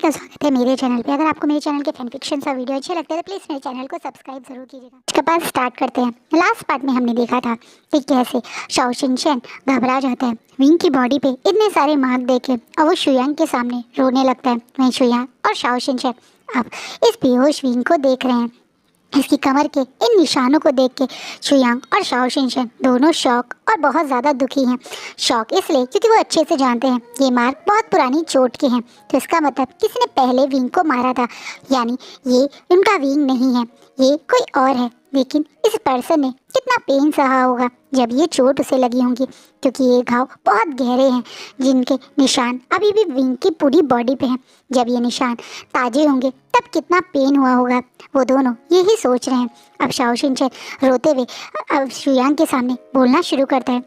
का स्वागत है मेरे चैनल पे। अगर आपको मेरे चैनल के फैन फिक्शन सा वीडियो अच्छे लगते हैं तो प्लीज़ मेरे चैनल को सब्सक्राइब जरूर कीजिएगा। इसके बाद स्टार्ट करते हैं। लास्ट पार्ट में हमने देखा था कि कैसे शाओ शिनचैन घबरा जाता है विंग की बॉडी पे इतने सारे मार्क देखे और वो शुयांग के सामने रोने लगता है। वहीं शुयांग और शाओ शिनचैन अब इस बेहोश विंग को देख रहे हैं। इसकी कमर के इन निशानों को देख के शुयांग और शाओ शिनचैन दोनों शौक और बहुत ज़्यादा दुखी हैं। शौक इसलिए क्योंकि वो अच्छे से जानते हैं ये मार्क बहुत पुरानी चोट के हैं, तो इसका मतलब किसी ने पहले विंग को मारा था, यानी ये उनका विंग नहीं है, ये कोई और है। लेकिन इस पर्सन ने कितना पेन सहा होगा जब ये चोट उसे लगी होंगी, क्योंकि ये घाव बहुत गहरे हैं जिनके निशान अभी भी विंग की पूरी बॉडी पे हैं। जब ये निशान ताजे होंगे तब कितना पेन हुआ होगा, वो दोनों यही सोच रहे हैं। अब शाओ शिनचैन रोते हुए अब शुयांग के सामने बोलना शुरू करता है।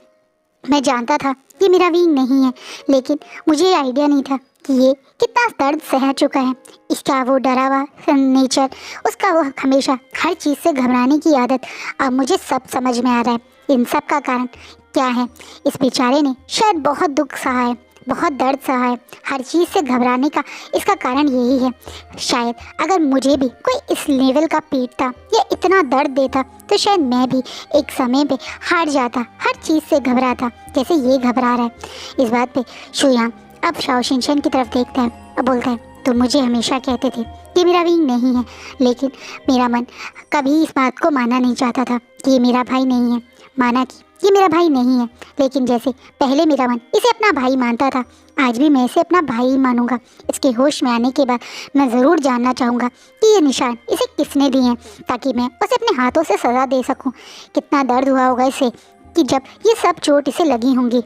मैं जानता था कि मेरा विंग नहीं है, लेकिन मुझे आइडिया नहीं था कि ये कितना दर्द सह चुका है। इसका वो डरा हुआ नेचर, उसका वो हमेशा हर चीज़ से घबराने की आदत, अब मुझे सब समझ में आ रहा है। इन सब का कारण क्या है? इस बेचारे ने शायद बहुत दुख सहा है, बहुत दर्द सहा है, हर चीज़ से घबराने का इसका कारण यही है। शायद अगर मुझे भी कोई इस लेवल का पीटता या इतना दर्द देता तो शायद मैं भी एक समय पे हार जाता, हर चीज़ से घबराता जैसे ये घबरा रहा है। इस बात पे शुयांग अब शाओ शिनचैन की तरफ देखता है और बोलता है, तुम मुझे हमेशा कहते थे कि मेरा विंग नहीं है, लेकिन मेरा मन कभी इस बात को मानना नहीं चाहता था कि ये मेरा भाई नहीं है। माना कि ये मेरा भाई नहीं है, लेकिन जैसे पहले मेरा मन इसे अपना भाई मानता था, आज भी मैं इसे अपना भाई ही मानूंगा। इसके होश में आने के बाद मैं ज़रूर जानना चाहूँगा कि ये निशान इसे किसने दिए हैं, ताकि मैं उसे अपने हाथों से सज़ा दे सकूँ। कितना दर्द हुआ होगा इसे कि जब ये सब चोट इसे लगी होंगी।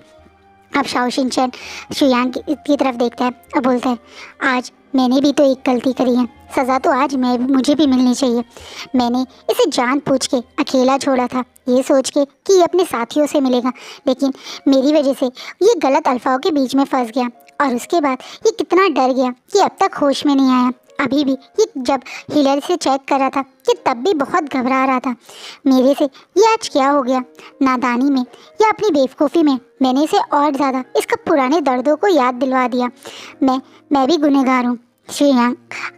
अब शाओ शिनचैन शुयांग की तरफ देखता है और बोलता है, आज मैंने भी तो एक गलती करी है, सज़ा तो आज मुझे भी मिलनी चाहिए। मैंने इसे जानबूझ के अकेला छोड़ा था, ये सोच के कि ये अपने साथियों से मिलेगा, लेकिन मेरी वजह से ये गलत अल्फाओं के बीच में फंस गया और उसके बाद ये कितना डर गया कि अब तक होश में नहीं आया। अभी भी ये जब हीलर से चेक कर रहा था कि तब भी बहुत घबरा रहा था। मेरे से ये आज क्या हो गया? नादानी में या अपनी बेवकूफ़ी में मैंने इसे और ज़्यादा इसका पुराने दर्दों को याद दिलवा दिया। मैं भी गुनहगार हूँ। शुयांग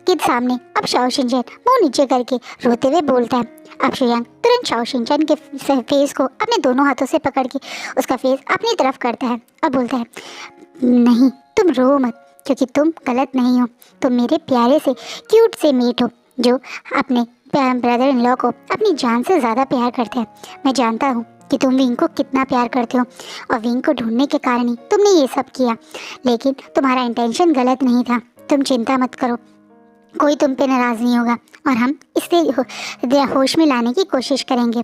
के सामने अब शाओ शिनचैन मुँह नीचे करके रोते हुए बोलता है। अब शुयांग तुरंत शाओ शिनचैन के फेस को अपने दोनों हाथों से पकड़ के उसका फेस अपनी तरफ करता है और बोलता है, नहीं तुम रो मत, क्योंकि तुम गलत नहीं हो। तुम मेरे प्यारे से क्यूट से मीट हो जो अपने ब्रदर इन लॉ को अपनी जान से ज़्यादा प्यार करते हैं। मैं जानता हूँ कि तुम विंग को कितना प्यार करते हो और विंग को ढूंढने के कारण ही तुमने ये सब किया, लेकिन तुम्हारा इंटेंशन गलत नहीं था। तुम चिंता मत करो, कोई तुम पे नाराज़ नहीं होगा और हम इसे होश में लाने की कोशिश करेंगे।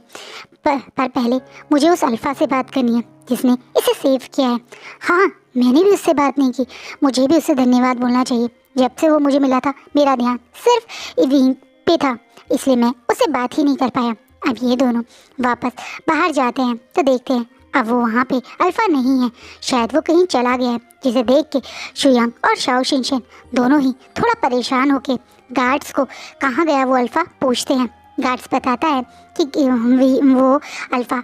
पर पहले मुझे उस अल्फ़ा से बात करनी है जिसने इसे सेव किया है। हाँ, मैंने भी उससे बात नहीं की, मुझे भी उससे धन्यवाद बोलना चाहिए। जब से वो मुझे मिला था मेरा ध्यान सिर्फ विंग पे था, इसलिए मैं उससे बात ही नहीं कर पाया। अब ये दोनों वापस बाहर जाते हैं तो देखते हैं अब वो वहाँ पे अल्फ़ा नहीं है, शायद वो कहीं चला गया है। जिसे देख के शुयांग और शाओ शिनचैन दोनों ही थोड़ा परेशान होके गार्ड्स को कहाँ गया वो अल्फ़ा पूछते हैं। गार्ड्स बताता है कि वो अल्फ़ा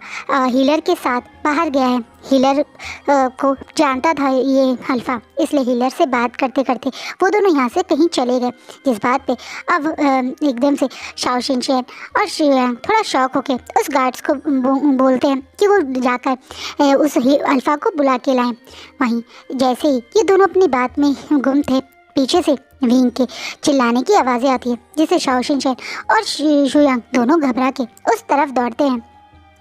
हीलर के साथ बाहर गया है। हीलर को जानता था ये अल्फ़ा, इसलिए हीलर से बात करते करते वो दोनों यहाँ से कहीं चले गए। जिस बात पे अब एकदम से शाओ शिनचैन और शुयांग थोड़ा शॉक होके उस गार्ड्स को बोलते हैं कि वो जाकर उस अल्फ़ा को बुला के लाएं। वहीं जैसे ही ये दोनों अपनी बात में गुम थे, पीछे से विंग के चिल्लाने की आवाज़ें आती है, जिससे शाओ शिनचैन और शुयांग दोनों घबरा के उस तरफ दौड़ते हैं।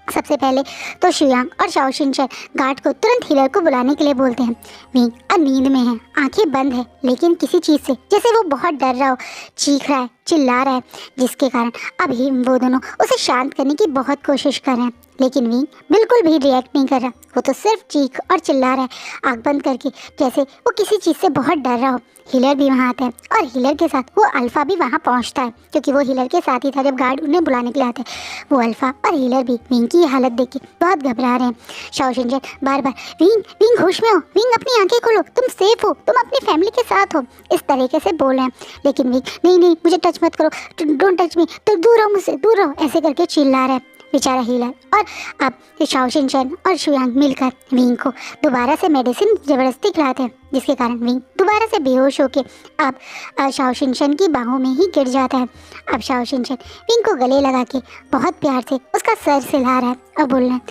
सबसे पहले तो शुयांग और शाओ शिनचैन गार्ड को तुरंत हीलर को बुलाने के लिए बोलते हैं। विंग अब नींद में है, आंखें बंद है, लेकिन किसी चीज़ से जैसे वो बहुत डर रहा हो, चीख रहा है, चिल्ला रहा है, जिसके कारण अभी वो दोनों उसे शांत करने की बहुत कोशिश कर रहे हैं, लेकिन विंग बिल्कुल भी रिएक्ट नहीं कर रहा। वो तो सिर्फ चीख और चिल्ला रहा है आँख बंद करके, जैसे वो किसी चीज़ से बहुत डर रहा हो। हीलर भी वहाँ आता है और हीलर के साथ वो अल्फ़ा भी वहाँ पहुँचता है, क्योंकि वो हीलर के साथ ही था जब गार्ड उन्हें बुलाने के लिए आते हैं। वो अल्फ़ा और हीलर भी विंग की हालत देख के बहुत घबरा रहे हैं। शाओ शिनचैन बार बार, विंग विंग होश में हो, विंग अपनी आंखें खोलो, तुम सेफ हो, तुम अपनी फैमिली के साथ हो, इस तरीके से बोल रहे हैं। लेकिन विंग, नहीं नहीं मुझे टच मत करो, डोंट टच मी, तो दूर रहो मुझसे, दूर रहो, ऐसे करके चिल्ला रहा है। बेचारा हीलर। और अब शाओ शिनचैन और शुयांग मिलकर विंग को दोबारा से मेडिसिन ज़बरदस्ती खिलाते हैं, जिसके कारण विंग दोबारा से बेहोश होके अब शाओ शिनचैन की बाहों में ही गिर जाता है। अब शाओ शिनचैन विंग को गले लगा के बहुत प्यार से उसका सर सहला रहा है और बोल रहा है,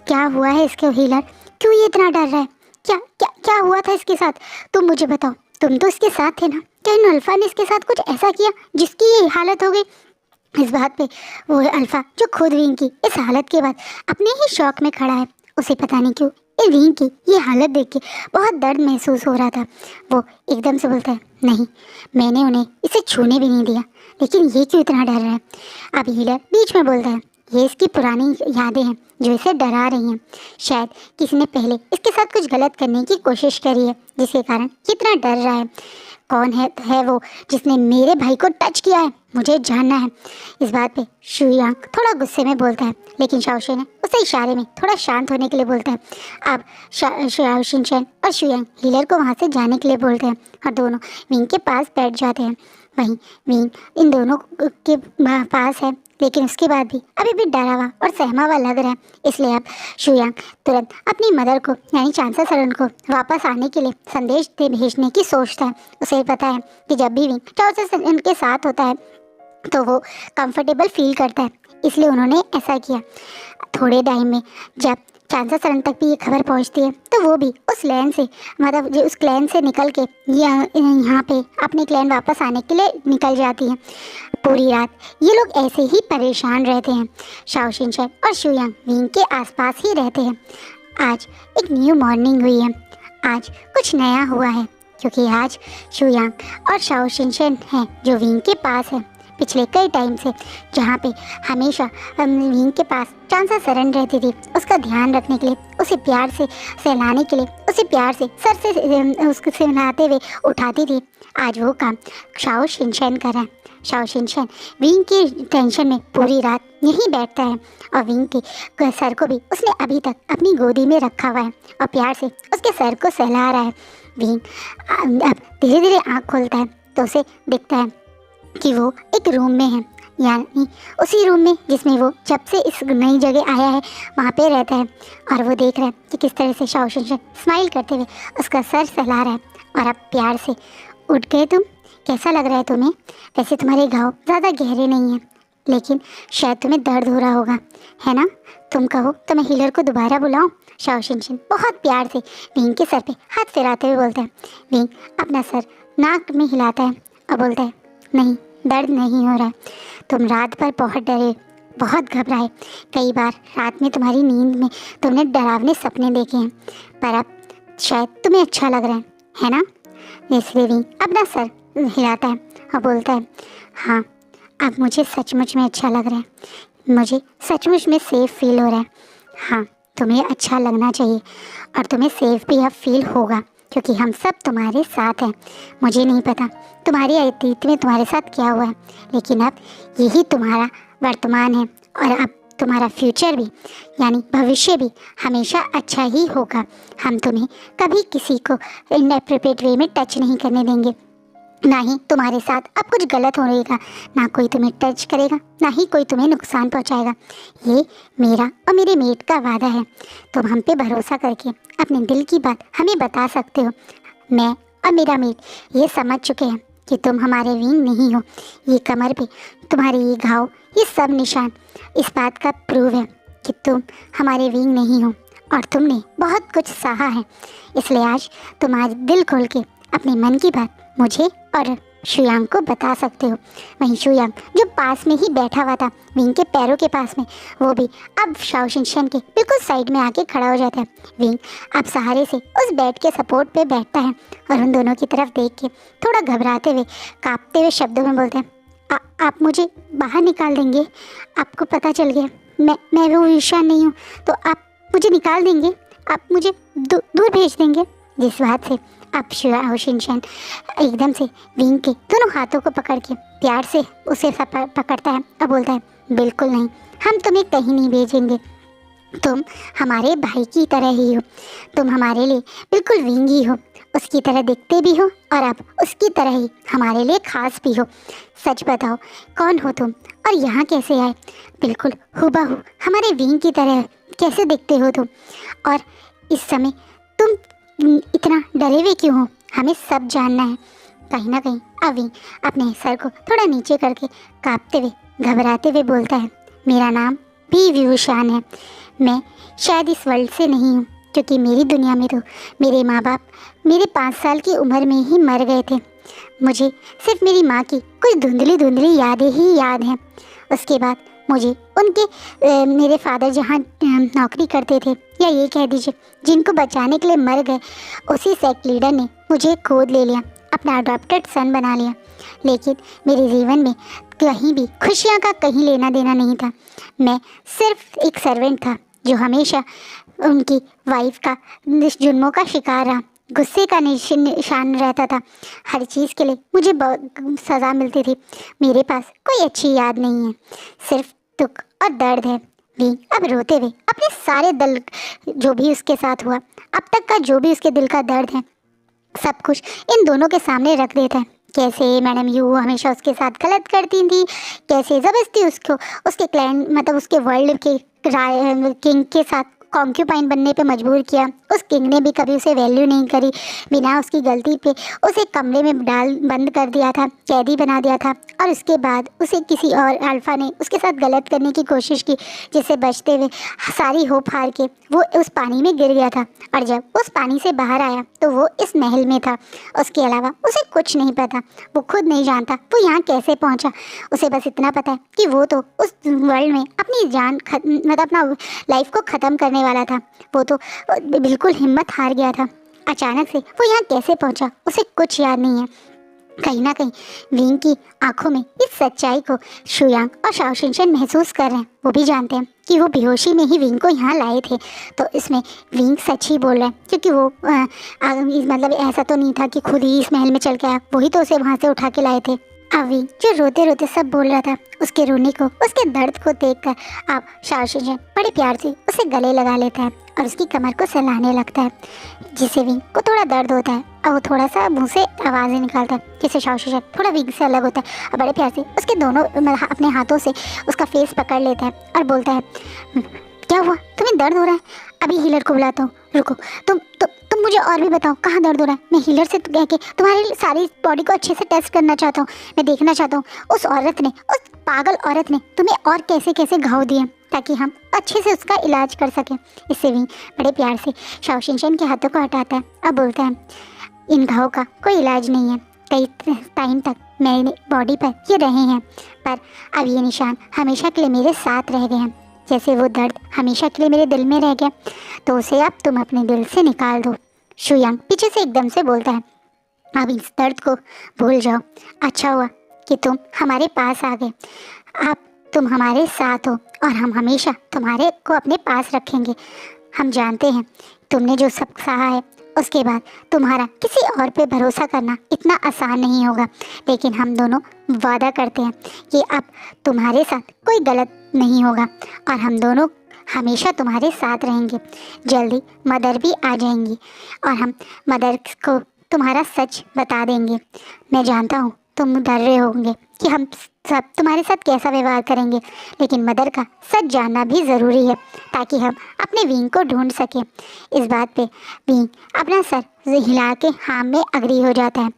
क्या हुआ है इसके हीलर, क्यों ये इतना डर रहा है, क्या क्या क्या हुआ था इसके साथ, तुम मुझे बताओ, तुम तो इसके साथ थे ना, क्या इन अल्फा ने इसके साथ कुछ ऐसा किया जिसकी ये हालत हो गई। इस बात पे वो अल्फा जो खुद विंग की इस हालत के बाद अपने ही शौक में खड़ा है, उसे पता नहीं क्यों ये विंग की ये हालत देख के बहुत दर्द महसूस हो रहा था। वो एकदम से बोलता है, नहीं मैंने उन्हें इसे छूने भी नहीं दिया, लेकिन ये क्यों इतना डर रहा है। अब हीलर बीच में बोलता है, ये इसकी पुरानी यादें हैं जो इसे डरा रही हैं, शायद किसी ने पहले इसके साथ कुछ गलत करने की कोशिश करी है जिसके कारण कितना डर रहा है। कौन है वो जिसने मेरे भाई को टच किया है, मुझे जानना है। इस बात पे शुयांग थोड़ा गुस्से में बोलता है, लेकिन शाओ शिन उसे इशारे में थोड़ा शांत होने के लिए बोलता है। अब शाओ शिनचैन और शुयांग हीलर को वहाँ से जाने के लिए बोलते हैं और दोनों विंग के पास बैठ जाते हैं। वहीं विंग इन दोनों के पास है, लेकिन उसके बाद भी अभी भी डरा हुआ और सहमा हुआ लग रहा है। इसलिए अब शुयांग तुरंत अपनी मदर को यानी चांसा सरन को वापस आने के लिए संदेश दे भेजने की सोचता है। उसे पता है कि जब भी विंग चांसा सरन के साथ होता है तो वो कंफर्टेबल फील करता है, इसलिए उन्होंने ऐसा किया। थोड़े टाइम में जब चांसा सरन तक भी ये खबर पहुंचती है तो वो भी उस लैन से मतलब उस क्लैन से निकल के यहाँ पे अपने क्लैन वापस आने के लिए निकल जाती है। पूरी रात ये लोग ऐसे ही परेशान रहते हैं। शाओ शिनचैन और शुयांग विंग के आसपास ही रहते हैं। आज एक न्यू मॉर्निंग हुई है, आज कुछ नया हुआ है, क्योंकि आज शुयांग और शाओ शिनचैन हैं जो विंग के पास है। पिछले कई टाइम से जहाँ पे हमेशा विंग के पास चांसा सरन रहती थी, उसका ध्यान रखने के लिए, उसे प्यार से सहलाने के लिए, उसे प्यार से सर से उसको सहलाते हुए उठाती थी, आज वो काम शाओ शिनचैन कर रहा है। शाओ शिनचैन विंग की टेंशन में पूरी रात यहीं बैठता है और विंग के सर को भी उसने अभी तक अपनी गोदी में रखा हुआ है और प्यार से उसके सर को सहला रहा है। विंग अब धीरे धीरे आँख खोलता है तो उसे दिखता है कि वो एक रूम में है, यानी उसी रूम में जिसमें वो जब से इस नई जगह आया है वहाँ पे रहता है। और वो देख रहा है कि किस तरह से शाओ शिनचैन स्माइल करते हुए उसका सर सहला रहा है। और अब प्यार से, उठ गए तुम, कैसा लग रहा है तुम्हें, वैसे तुम्हारे घाव ज़्यादा गहरे नहीं हैं, लेकिन शायद तुम्हें दर्द हो रहा होगा, है ना, तुम कहो तो मैं हीलर को दोबारा बुलाऊं। शाओ शिनचैन बहुत प्यार से विंग के सर पे हाथ फिराते हुए बोलता है। विंग अपना सर नाक में हिलाता है और बोलता है, नहीं दर्द नहीं हो रहा है, तुम रात भर बहुत डरे, बहुत घबराए, कई बार रात में तुम्हारी नींद में तुमने डरावने सपने देखे हैं, पर अब शायद तुम्हें अच्छा लग रहा है ना। इसलिए विंग अपना सर हिलाता है और बोलता है, हाँ अब मुझे सचमुच में अच्छा लग रहा है, मुझे सचमुच में सेफ़ फील हो रहा है। हाँ तुम्हें अच्छा लगना चाहिए और तुम्हें सेफ़ भी अब फील होगा, क्योंकि हम सब तुम्हारे साथ हैं। मुझे नहीं पता तुम्हारे अतीत में तुम्हारे साथ क्या हुआ है, लेकिन अब यही तुम्हारा वर्तमान है और अब तुम्हारा फ्यूचर भी यानी भविष्य भी हमेशा अच्छा ही होगा। हम तुम्हें कभी किसी को इनएप्रोप्रिएट वे में टच नहीं करने देंगे, ना ही तुम्हारे साथ अब कुछ गलत हो रहेगा, ना कोई तुम्हें टच करेगा, ना ही कोई तुम्हें नुकसान पहुंचाएगा। ये मेरा और मेरे मेट का वादा है। तुम हम पे भरोसा करके अपने दिल की बात हमें बता सकते हो। मैं और मेरा मेट ये समझ चुके हैं कि तुम हमारे विंग नहीं हो। ये कमर पे तुम्हारे ये घाव, ये सब निशान इस बात का प्रूव है कि तुम हमारे विंग नहीं हो और तुमने बहुत कुछ सहा है। इसलिए आज तुम आज दिल खोल के अपने मन की बात मुझे और शुयांग को बता सकते हो। वहीं शुयांग जो पास में ही बैठा हुआ था विंग के पैरों के पास में, वो भी अब शाओ शिनचैन के बिल्कुल साइड में आके खड़ा हो जाता है। विंग अब सहारे से उस बेड के सपोर्ट पे बैठता है और उन दोनों की तरफ देख के थोड़ा घबराते हुए, कांपते हुए शब्दों में बोलते हैं, आप मुझे बाहर निकाल देंगे, आपको पता चल गया मैं वो ईशान नहीं हूँ, तो आप मुझे निकाल देंगे, आप मुझे दूर भेज देंगे। जिस बात से अब शाओ शिनचैन एकदम से विंग के दोनों हाथों को पकड़ के प्यार से उसे पकड़ता है और बोलता है, बिल्कुल नहीं, हम तुम्हें कहीं नहीं भेजेंगे, तुम हमारे भाई की तरह ही हो, तुम हमारे लिए बिल्कुल विंग ही हो उसकी तरह दिखते भी हो और अब उसकी तरह ही हमारे लिए खास भी हो। सच बताओ, कौन हो तुम और यहाँ कैसे आए? बिल्कुल हूबहू हमारे विंग की तरह कैसे दिखते हो तुम? और इस समय तुम इतना डरे हुए क्यों हो? हमें सब जानना है। कहीं ना कहीं अभी अपने सर को थोड़ा नीचे करके कांपते हुए घबराते हुए बोलता है, मेरा नाम भी विभूषान है। मैं शायद इस वर्ल्ड से नहीं हूँ, क्योंकि मेरी दुनिया में तो मेरे माँ बाप मेरे 5 साल की उम्र में ही मर गए थे। मुझे सिर्फ मेरी माँ की कुछ धुंधली धुंधली यादें ही याद हैं। उसके बाद मुझे उनके मेरे फादर जहाँ नौकरी करते थे, या ये कह दीजिए जिनको बचाने के लिए मर गए, उसी सेक्ट लीडर ने मुझे गोद ले लिया, अपना अडॉप्टेड सन बना लिया। लेकिन मेरे जीवन में कहीं भी खुशियाँ का कहीं लेना देना नहीं था। मैं सिर्फ एक सर्वेंट था जो हमेशा उनकी वाइफ का जुल्मों का शिकार रहा, गुस्से का निशान रहता था। हर चीज़ के लिए मुझे बहुत सज़ा मिलती थी। मेरे पास कोई अच्छी याद नहीं है, सिर्फ दुख और दर्द है। भी अब रोते हुए अपने सारे दिल, जो भी उसके साथ हुआ अब तक का, जो भी उसके दिल का दर्द है, सब कुछ इन दोनों के सामने रख देता है। कैसे मैडम यू हमेशा उसके साथ गलत करती थी, कैसे ज़बरदस्ती उसको उसके क्लाइंट मतलब उसके वर्ल्ड के किंग के साथ कॉन्क्यूपाइन बनने पे मजबूर किया। उस किंग ने भी कभी उसे वैल्यू नहीं करी, बिना उसकी गलती पे उसे कमरे में बंद कर दिया था, कैदी बना दिया था। और उसके बाद उसे किसी और अल्फ़ा ने उसके साथ गलत करने की कोशिश की, जिससे बचते हुए सारी होप हार के वो उस पानी में गिर गया था। और जब उस पानी से बाहर आया तो वो इस महल में था। उसके अलावा उसे कुछ नहीं पता, वो खुद नहीं जानता वो यहाँ कैसे पहुँचा। उसे बस इतना पता है कि वो तो उस वर्ल्ड में अपनी जान मतलब अपना लाइफ को ख़त्म करने वाला था। वो तो बिल्कुल हिम्मत हार गया था। अचानक से वो यहाँ कैसे पहुँचा उसे कुछ याद नहीं है। कहीं ना कहीं विंग की आंखों में इस सच्चाई को शुयांग और शाओशिनशन महसूस कर रहे हैं। वो भी जानते हैं कि वो बेहोशी में ही विंग को यहाँ लाए थे, तो इसमें विंग सच ही बोल रहा है, क्योंकि वो मतलब ऐसा तो नहीं था कि खुद ही इस महल में चल के आया, वही तो उसे वहाँ से उठा के लाए थे। अभी जो रोते रोते सब बोल रहा था, उसके रोने को, उसके दर्द को देखकर अब शाओशिनशन बड़े प्यार से उसे गले लगा लेता है और उसकी कमर को सहलाने लगता है, जिससे विंग को थोड़ा दर्द होता है और वो थोड़ा सा मुंह से आवाज़ें निकालता है, जिससे शाओशिनशन थोड़ा विंग से अलग होता है और बड़े प्यार से उसके दोनों अपने हाथों से उसका फेस पकड़ लेता है और बोलता है, क्या हुआ, तुम्हें दर्द हो रहा है? अभी हीलर को बुलाता हूँ, रुको। तुम मुझे और भी बताओ कहाँ दर्द हो रहा है। मैं हीलर से कह के तुम्हारी सारी बॉडी को अच्छे से टेस्ट करना चाहता हूँ। मैं देखना चाहता हूँ उस औरत ने, उस पागल औरत ने तुम्हें और कैसे कैसे घाव दिए, ताकि हम अच्छे से उसका इलाज कर सकें। इससे भी बड़े प्यार से शाओशिनशन के हाथों को हटाता है और बोलता है, इन घाव का कोई इलाज नहीं है। कई टाइम तक मेरी बॉडी पर ये रहे हैं, पर अब ये निशान हमेशा के लिए मेरे साथ रह गए हैं। जैसे वो दर्द हमेशा के लिए मेरे दिल में रह गया, तो उसे अब तुम अपने दिल से निकाल दो। शुयांग पीछे से एकदम से बोलता है, अब इस दर्द को भूल जाओ। अच्छा हुआ कि तुम हमारे पास आ गए। अब तुम हमारे साथ हो और हम हमेशा तुम्हारे को अपने पास रखेंगे। हम जानते हैं तुमने जो सब सहा है, उसके बाद तुम्हारा किसी और पे भरोसा करना इतना आसान नहीं होगा, लेकिन हम दोनों वादा करते हैं कि अब तुम्हारे साथ कोई गलत नहीं होगा और हम दोनों हमेशा तुम्हारे साथ रहेंगे। जल्दी मदर भी आ जाएंगी और हम मदर को तुम्हारा सच बता देंगे। मैं जानता हूँ तुम डर रहे होंगे कि हम सब तुम्हारे साथ कैसा व्यवहार करेंगे, लेकिन मदर का सच जानना भी ज़रूरी है, ताकि हम अपने विंग को ढूंढ सकें। इस बात पे विंग अपना सर हिला के हाँ में अग्री हो जाता है।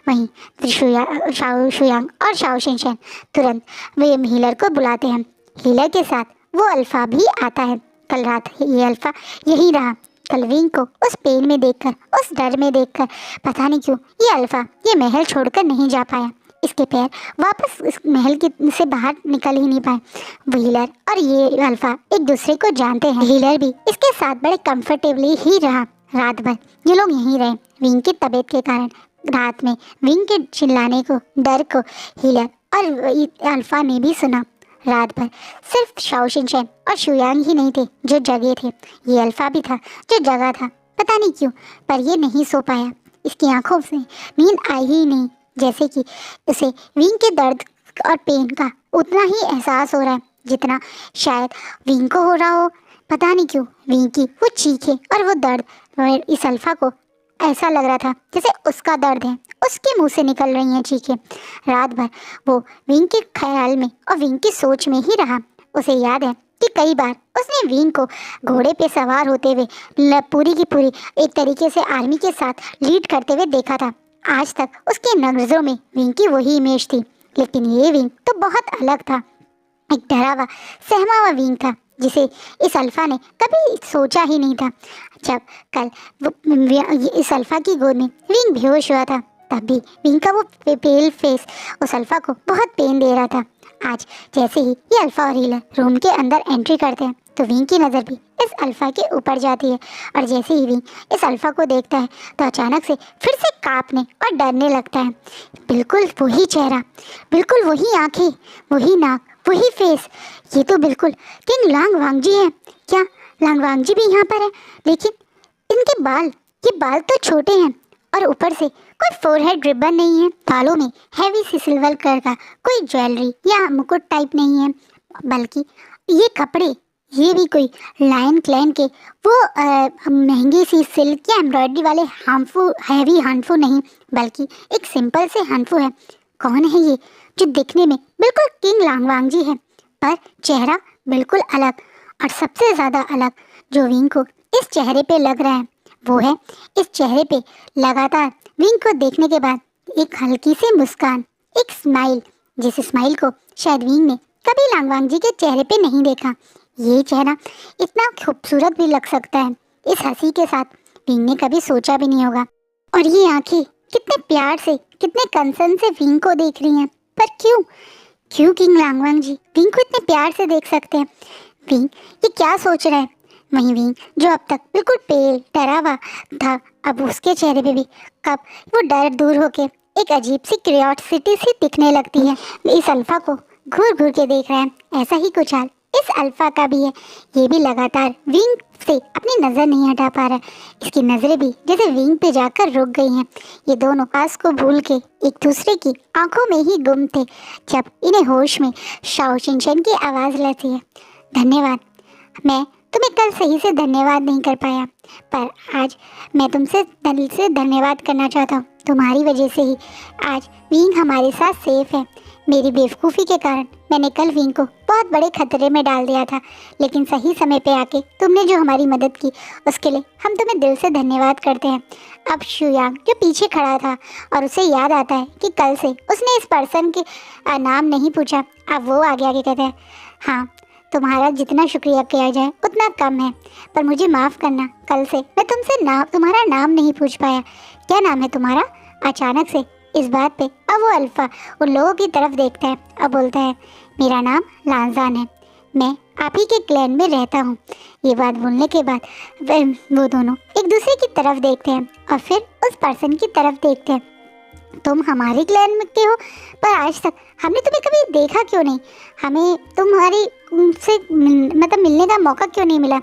वहीं शुयांग और शाओशिनशन तुरंत वे हीलर को बुलाते हैं। हीलर के साथ वो अल्फ़ा भी आता है। कल रात ये अल्फ़ा यही रहा। कल विंग को उस पेन में देखकर, उस डर में देखकर पता नहीं क्यों ये अल्फ़ा ये महल छोड़कर नहीं जा पाया। इसके पैर वापस इस महल के से बाहर निकल ही नहीं पाए। व्हीलर और ये अल्फ़ा एक दूसरे को जानते हैं। व्हीलर भी इसके साथ बड़े कंफर्टेबली ही रहा। रात भर ये लोग यहीं रहे। विंग की तबीयत के कारण रात में विंग के चिल्लाने को, डर को हीलर और अल्फ़ा ने भी सुना। रात भर सिर्फ शाओशिनशन और शुयांग ही नहीं थे जो जगे थे, ये अल्फ़ा भी था जो जगा था। पता नहीं क्यों पर ये नहीं सो पाया। इसकी आंखों से नींद आई ही नहीं, जैसे कि उसे विंग के दर्द और पेन का उतना ही एहसास हो रहा है जितना शायद विंग को हो रहा हो। पता नहीं क्यों विंग की वो चीखें और वो दर्द इस अल्फ़ा को ऐसा लग रहा था जैसे उसका दर्द है, उसके मुंह से निकल रही हैं चीखें। रात भर वो विंग के ख्याल में और विंग की सोच में ही रहा। उसे याद है कि कई बार उसने विंग को घोड़े पे सवार होते हुए पूरी की पूरी एक तरीके से आर्मी के साथ लीड करते हुए देखा था। आज तक उसके नज़रों में विंग की वही इमेज थी, लेकिन ये विंग तो बहुत अलग था। एक डरा हुआ सहमा हुआ विंग था जिसे इस अल्फा ने कभी सोचा ही नहीं था। जब कल इस अल्फा की गोद में विंग बेहोश हुआ था, तब भी विंग का वो पेल फेस उस अल्फा को बहुत पेन दे रहा था। आज जैसे ही ये अल्फा और हीलर रूम के अंदर एंट्री करते हैं तो विंग की नज़र भी इस अल्फा के ऊपर जाती है, और जैसे ही विंग इस अल्फा को देखता है तो अचानक से फिर से कांपने और डरने लगता है। बिल्कुल वही चेहरा, बिल्कुल वही आंखें, वही नाक, वही फेस। ये तो बिल्कुल किंग लांग वांग जी हैं। क्या लांग वांग जी भी यहाँ पर है? लेकिन इनके बाल, ये बाल तो छोटे हैं और ऊपर से कोई फोरहेड रिबन नहीं है। बालों में हैवी सी सिल्वर कलर का कोई ज्वेलरी या मुकुट टाइप नहीं है, बल्कि ये कपड़े, ये भी कोई लायन क्लैन के वो महंगी सी सिल्क या एम्ब्रॉयडरी वाले हैवी हानफू नहीं, बल्कि एक सिंपल से हानफू है। कौन है ये जो दिखने में बिल्कुल किंग लांगवांग जी है, पर चेहरा बिल्कुल अलग? और सबसे ज़्यादा अलग जो विंग को इस चेहरे पे लग रहा है वो है इस चेहरे पे लगातार विंग को देखने के बाद एक हल्की सी मुस्कान, एक स्माइल, जिस स्माइल को शायद विंग ने कभी लांगवांग जी के चेहरे पे नहीं देखा। ये चेहरा इतना खूबसूरत भी लग सकता है, इस हंसी के साथ विंग ने कभी सोचा भी नहीं होगा। और ये आंखें कितने प्यार से, कितने कंसर्न से विंग को देख रही हैं। पर क्यों क्यों किंग लांगवांग जी विंग को इतने प्यार से देख सकते हैं? विंग ये क्या सोच रहा है? वहीं विंग जो अब तक बिल्कुल पेल डरा हुआ था, अब उसके चेहरे पे भी कब वो डर दूर होके एक अजीब सी क्यूरियोसिटी सी दिखने लगती है। इस अल्फा को घूर घूर के देख रहा है। ऐसा ही कुछ हाल इस अल्फा का भी है। ये भी लगातार विंग से अपनी नज़र नहीं हटा पा रहा। इसकी नज़रें भी जैसे विंग पे जाकर रुक गई हैं। ये दोनों पास को भूल के एक दूसरे की आंखों में ही गुम थे जब इन्हें होश में शाओ शिनचैन की आवाज़ लेती है। धन्यवाद, मैं तुम्हें कल सही से धन्यवाद नहीं कर पाया, पर आज मैं तुमसे दिल से धन्यवाद करना चाहता हूँ। तुम्हारी वजह से ही आज विंग हमारे साथ सेफ है। मेरी बेवकूफ़ी के कारण मैंने कल विंग को बहुत बड़े खतरे में डाल दिया था, लेकिन सही समय पे आके तुमने जो हमारी मदद की उसके लिए हम तुम्हें दिल से धन्यवाद करते हैं। अब शुयांग जो पीछे खड़ा था और उसे याद आता है कि कल से उसने इस पर्सन के नाम नहीं पूछा, अब वो आगे आगे कहता है, हाँ तुम्हारा जितना शुक्रिया किया जाए उतना कम है, पर मुझे माफ़ करना, कल से मैं तुमसे तुम्हारा नाम नहीं पूछ पाया। क्या नाम है तुम्हारा? अचानक से इस बात पे अब वो अल्फा उन लोगों की तरफ देखता है और बोलता है, मेरा नाम लांजान है, मैं आप ही के क्लैन में रहता हूँ। ये बात बोलने के बाद वो दोनों एक दूसरे की तरफ देखते हैं और फिर उस पर्सन की तरफ देखते हैं। तुम हमारे क्लैन में के हो, पर आज तक हमने तुम्हें कभी देखा क्यों नहीं? हमें तुम्हारी से मिलने का मौका क्यों नहीं मिला?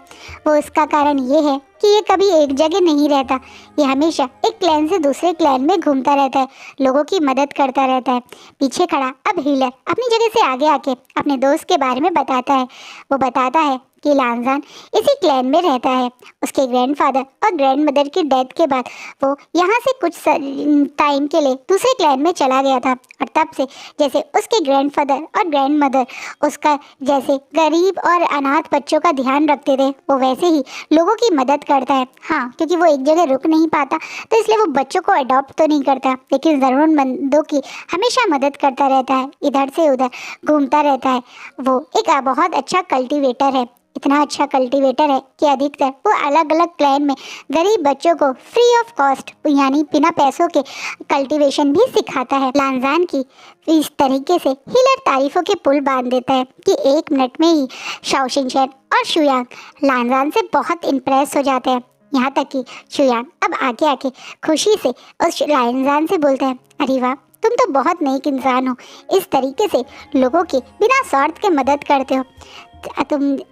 वो इसका कारण ये है कि ये कभी एक जगह नहीं रहता, ये हमेशा एक क्लैन से दूसरे क्लैन में घूमता रहता है, लोगों की मदद करता रहता है। पीछे खड़ा अब हीलर अपनी जगह से आगे आके अपने दोस्त के बारे में बताता है। वो बताता है कि लांजान इसी क्लैन में रहता है। उसके ग्रैंडफादर और ग्रैंडमदर की डेथ के बाद वो यहाँ से कुछ टाइम के लिए दूसरे क्लैन में चला गया था, और तब से जैसे उसके ग्रैंडफादर और ग्रैंडमदर उसका जैसे गरीब और अनाथ बच्चों का ध्यान रखते थे, वो वैसे ही लोगों की मदद करता है। हाँ, क्योंकि वो एक जगह रुक नहीं पाता तो इसलिए वो बच्चों को अडॉप्ट तो नहीं करता, लेकिन ज़रूरतमंदों की हमेशा मदद करता रहता है, इधर से उधर घूमता रहता है। वो एक बहुत अच्छा कल्टिवेटर है, इतना अच्छा कल्टीवेटर है कि अधिकतर वो अलग अलग क्लैन में गरीब बच्चों को फ्री ऑफ कॉस्ट यानी बिना पैसों के कल्टीवेशन भी सिखाता है। लांजान की इस तरीके से हीलर तारीफों के पुल बांध देता है कि 1 मिनट में ही शाओ शिनचैन और शुयांग लांजान से बहुत इम्प्रेस हो जाते हैं। यहाँ तक कि शुयांग अब आके आके खुशी से उस लांजान से बोलते हैं, अरे वाह, तुम तो बहुत नेक इंसान हो, इस तरीके से लोगों की बिना स्वार्थ के मदद करते हो।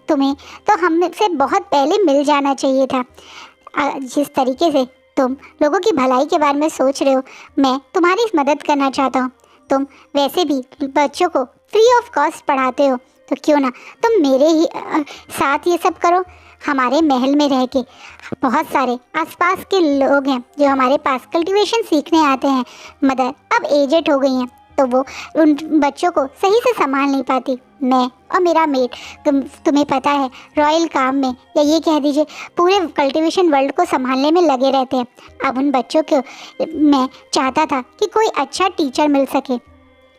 तुम्हें तो हमसे बहुत पहले मिल जाना चाहिए था। जिस तरीके से तुम लोगों की भलाई के बारे में सोच रहे हो, मैं तुम्हारी मदद करना चाहता हूँ। तुम वैसे भी बच्चों को फ्री ऑफ कॉस्ट पढ़ाते हो, तो क्यों ना तुम मेरे ही साथ ये सब करो। हमारे महल में रह के बहुत सारे आसपास के लोग हैं जो हमारे पास कल्टीवेशन सीखने आते हैं। मदर अब एजेड हो गई हैं तो वो उन बच्चों को सही से संभाल नहीं पाती। मैं और मेरा मेट तुम्हें पता है रॉयल काम में या ये कह दीजिए पूरे कल्टीवेशन वर्ल्ड को संभालने में लगे रहते हैं। अब उन बच्चों को मैं चाहता था कि कोई अच्छा टीचर मिल सके।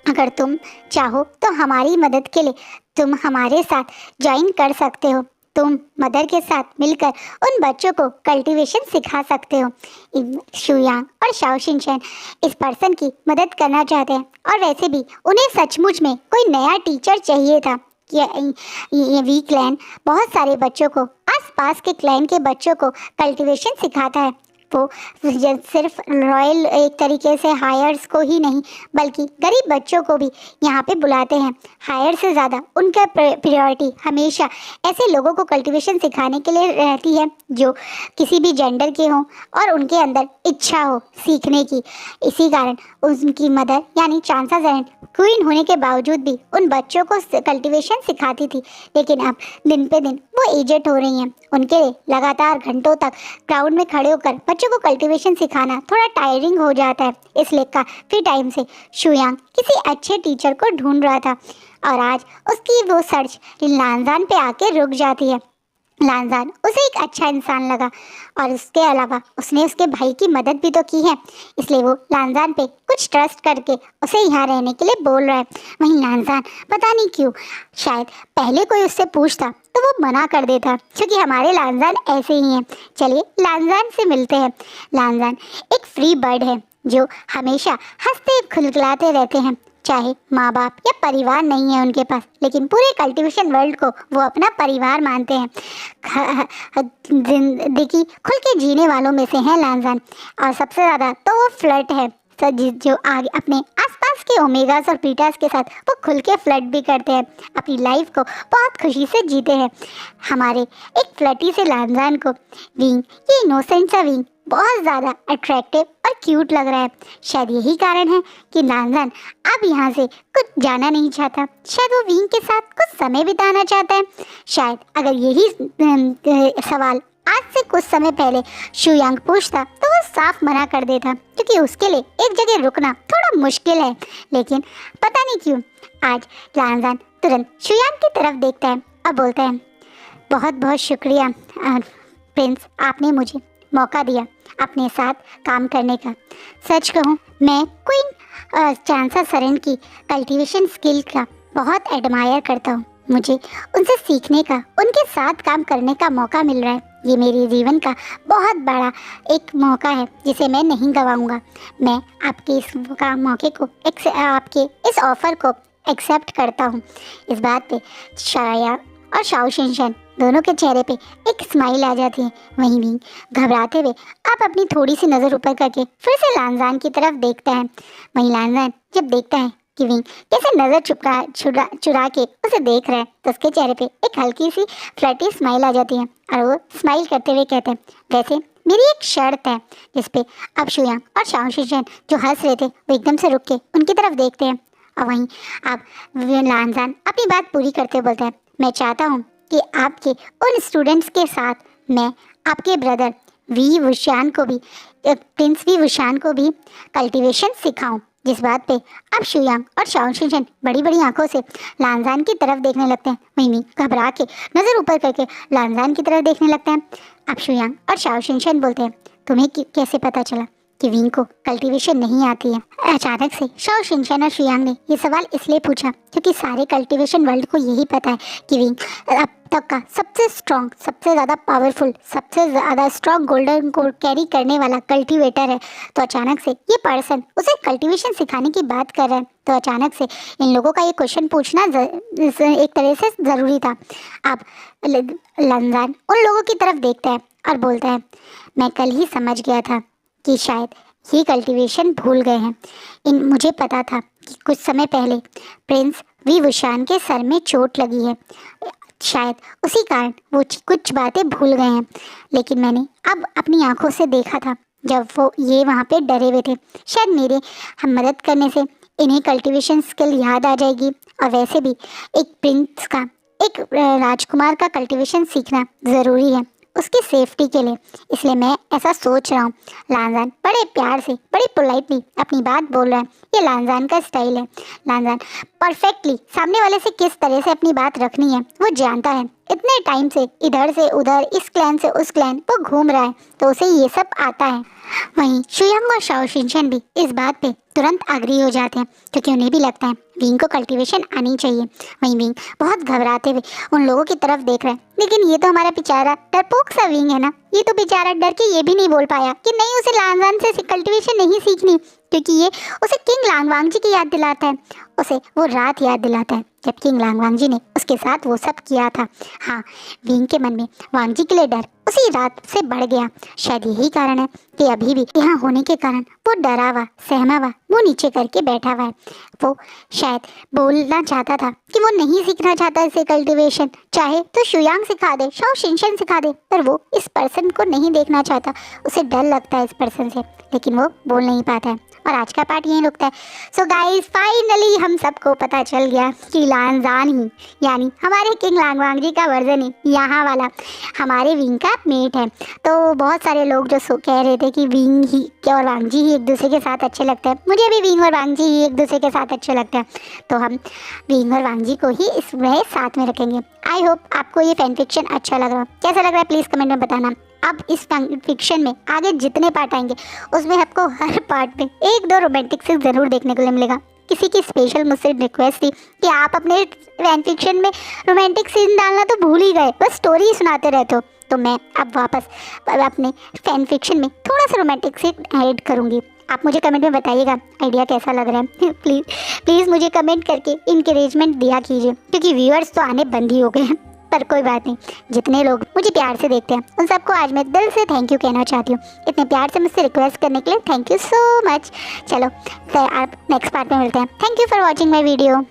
अगर तुम चाहो तो हमारी मदद के लिए तुम हमारे साथ ज्वाइन कर सकते हो। तुम मदर के साथ मिलकर उन बच्चों को कल्टीवेशन सिखा सकते हो। शुयांग और शाओ शिनचैन इस पर्सन की मदद करना चाहते हैं और वैसे भी उन्हें सचमुच में कोई नया टीचर चाहिए था। ये वी क्लैन बहुत सारे बच्चों को, आसपास के क्लैन के बच्चों को कल्टीवेशन सिखाता है। वो सिर्फ रॉयल एक तरीके से हायर्स को ही नहीं बल्कि गरीब बच्चों को भी यहाँ पे बुलाते हैं। हायर से ज़्यादा उनका प्रायोरिटी हमेशा ऐसे लोगों को कल्टीवेशन सिखाने के लिए रहती है जो किसी भी जेंडर के हों और उनके अंदर इच्छा हो सीखने की। इसी कारण उनकी मदर यानी चांसा ज़ेन क्वीन होने के बावजूद भी उन बच्चों को कल्टीवेशन सिखाती थी। लेकिन अब दिन पे दिन वो एजेड हो रही हैं। उनके लगातार घंटों तक ग्राउंड में खड़े होकर बच्चों को कल्टीवेशन सिखाना थोड़ा टायरिंग हो जाता है। इसलिए काफ़ी टाइम से शुयांग किसी अच्छे टीचर को ढूंढ रहा था और आज उसकी वो सर्च लांजान पे आके रुक जाती है। लांजान उसे एक अच्छा इंसान लगा और उसके अलावा उसने उसके भाई की मदद भी तो की है, इसलिए वो लांजान पे कुछ ट्रस्ट करके उसे यहाँ रहने के लिए बोल रहा है। वहीं लांजान पता नहीं क्यों शायद पहले कोई उससे पूछता तो वो मना कर देता, क्योंकि हमारे लांजान ऐसे ही हैं। चलिए लांजान से मिलते हैं। लांजान एक फ्री बर्ड है जो हमेशा हंसते खिलखिलाते रहते हैं। चाहे माँ बाप या परिवार नहीं है उनके पास, लेकिन पूरे कल्टीवेशन वर्ल्ड को वो अपना परिवार मानते हैं। जिंदगी खुल के जीने वालों में से है लांजान, और सबसे ज़्यादा तो वो फ्लर्ट है जो आगे अपने आसपास के ओमेगास और पीटास के साथ वो खुल के फ्लर्ट भी करते हैं, अपनी लाइफ को बहुत खुशी से जीते हैं। हमारे एक फ्लर्टी से लांजान को विंग, ये इनोसेंट सा विंग बहुत ज़्यादा अट्रैक्टिव और क्यूट लग रहा है। शायद यही कारण है कि लांजान अब यहाँ से कुछ जाना नहीं चाहता। शायद वो विंग के साथ कुछ समय बिताना चाहता है। शायद अगर यही सवाल आज से कुछ समय पहले शुयांग पूछता तो वो साफ मना कर देता, क्योंकि उसके लिए एक जगह रुकना थोड़ा मुश्किल है। लेकिन पता नहीं क्यों आज लांजान तुरंत शुयांग की तरफ देखता है और बोलता है, बहुत बहुत शुक्रिया प्रिंस, आपने मुझे मौका दिया अपने साथ काम करने का। सच कहूँ मैं क्वीन चांसा सरेन की कल्टीवेशन स्किल का बहुत एडमायर करता हूँ। मुझे उनसे सीखने का, उनके साथ काम करने का मौका मिल रहा है। ये मेरे जीवन का बहुत बड़ा एक मौका है जिसे मैं नहीं गंवाऊंगा। मैं आपके इस मौके को आपके इस ऑफ़र को एक्सेप्ट करता हूँ। इस बात पे शाया और शाओ शिनचैन दोनों के चेहरे पे एक स्माइल आ जाती है। वहीं भी घबराते हुए आप अपनी थोड़ी सी नज़र ऊपर करके फिर से लांजान की तरफ देखता है। वहीं लांजान जब देखता है कि विंग कैसे नज़र चुरा के उसे देख रहा है तो उसके चेहरे पे एक हल्की सी फ्लर्टी स्माइल आ जाती है और वो स्माइल करते हुए कहते हैं, वैसे मेरी एक शर्त है। जिस पे अब शुयांग और शाओ शिनचैन जो हंस रहे थे वो एकदम से रुक के उनकी तरफ देखते हैं। और वहीं अब लांजान अपनी बात पूरी करते बोलता है, मैं चाहता हूँ कि आपके उन स्टूडेंट्स के साथ मैं आपके ब्रदर वी वुशान को भी, प्रिंस वी वुशान को भी कल्टीवेशन सिखाऊं। जिस बात पे अब शुयांग और शाओ शिनचैन बड़ी बड़ी आंखों से लांजान की तरफ देखने लगते हैं। वहीं घबरा के नज़र ऊपर करके लांजान की तरफ देखने लगते हैं। अब शुयांग और शाओ शिनचैन बोलते हैं, तुम्हें कैसे पता चला कि विंग को कल्टीवेशन नहीं आती है? अचानक से शाओ शिनचैन और शुयांग ने ये सवाल इसलिए पूछा क्योंकि सारे कल्टीवेशन वर्ल्ड को यही पता है कि विंग अब तक का सबसे स्ट्रॉन्ग, सबसे ज़्यादा पावरफुल, सबसे ज़्यादा स्ट्रॉन्ग गोल्डन कोड कैरी करने वाला कल्टीवेटर है। तो अचानक से ये पर्सन उसे कल्टीवेशन सिखाने की बात कर रहा है। तो अचानक से इन लोगों का ये क्वेश्चन पूछना एक तरह से ज़रूरी था। अब लांजान उन लोगों की तरफ देखता है और बोलता है, मैं कल ही समझ गया था कि शायद ये कल्टीवेशन भूल गए हैं। मुझे पता था कि कुछ समय पहले प्रिंस वी वुशान के सर में चोट लगी है, शायद उसी कारण वो कुछ बातें भूल गए हैं। लेकिन मैंने अब अपनी आंखों से देखा था जब वो ये वहाँ पे डरे हुए थे। शायद मेरे हम मदद करने से इन्हें कल्टीवेशन स्किल याद आ जाएगी, और वैसे भी एक प्रिंस का एक राजकुमार का कल्टीवेशन सीखना ज़रूरी है उसकी सेफ्टी के लिए, इसलिए मैं ऐसा सोच रहा हूँ। लानजान बड़े प्यार से, बड़ी पोलाइटली अपनी बात बोल रहा है। ये लानजान का स्टाइल है। लानजान परफेक्टली सामने वाले से किस तरह से अपनी बात रखनी है वो जानता है। इतने टाइम से इधर से उधर, इस क्लैन से उस क्लैन वो घूम रहा है, तो उसे ये सब आता है। वहीं शुयांग और शाओ शिनचैन भी इस बात पे तुरंत एग्री हो जाते हैं, क्योंकि उन्हें भी लगता है विंग को कल्टीवेशन आनी चाहिए। वहीं विंग बहुत घबराते हुए उन लोगों की तरफ देख रहा है, लेकिन ये तो हमारा बेचारा डरपोक सा विंग है ना, ये तो बेचारा डर के ये भी नहीं बोल पाया कि नहीं, उसे लानजान से कल्टीवेशन नहीं सीखनी, क्योंकि ये उसे किंग लांगवांग जी की याद दिलाता है, उसे वो रात याद दिलाता है जब किंग लांगवांग जी ने उसके साथ वो सब किया था। हाँ, विंग के मन में वांग जी के लिए डर उसी रात से बढ़ गया। शायद यही कारण है कि अभी भी यहाँ होने के कारण वो डरा हुआ, सहमा हुआ, वो नीचे करके बैठा हुआ है। वो शायद बोलना चाहता था कि वो नहीं सीखना चाहता इसे कल्टीवेशन, चाहे तो शुयांग सिखा दे, शाओ शिनचैन सिखा दे, पर वो इस पर्सन को नहीं देखना चाहता। उसे डर लगता है इस पर्सन से, लेकिन वो बोल नहीं पाता है। और आज का पार्ट यहीं रुकता है। सो गाइस, फाइनली हम सबको पता चल गया कि लानजान ही, यानी हमारे किंग लांगवांग जी का वर्जन ही यहाँ वाला हमारे विंग का मेट है। तो बहुत सारे लोग जो कह रहे थे कि विंग ही और वांग जी ही एक दूसरे के साथ अच्छे लगते हैं, मुझे भी विंग और वांग जी ही एक दूसरे के साथ अच्छे लगते हैं, तो हम विंग और वांग जी को ही इसमें साथ में रखेंगे। आई होप आपको ये फैन फिक्शन अच्छा लग रहा है। कैसा लग रहा है प्लीज़ कमेंट में बताना। अब इस फिक्शन में आगे जितने पार्ट आएंगे उसमें आपको हर पार्ट में एक दो रोमांटिक सीन ज़रूर देखने को मिलेगा। किसी की स्पेशल मुझसे रिक्वेस्ट थी कि आप अपने फैन फिक्शन में रोमांटिक सीन डालना तो भूल ही गए, बस स्टोरी ही सुनाते रहते हो, तो मैं अब वापस अपने फैन फिक्शन में थोड़ा सा रोमांटिक सीन ऐड करूँगी। आप मुझे कमेंट में बताइएगा आइडिया कैसा लग रहा है। प्लीज़ मुझे कमेंट करके इंकरेजमेंट दिया कीजिए, क्योंकि व्यूअर्स तो आने बंद ही हो गए हैं, पर कोई बात नहीं, जितने लोग मुझे प्यार से देखते हैं उन सबको आज मैं दिल से थैंक यू कहना चाहती हूँ। इतने प्यार से मुझसे रिक्वेस्ट करने के लिए थैंक यू सो मच। चलो आप नेक्स्ट पार्ट में मिलते हैं। Thank you for watching my video.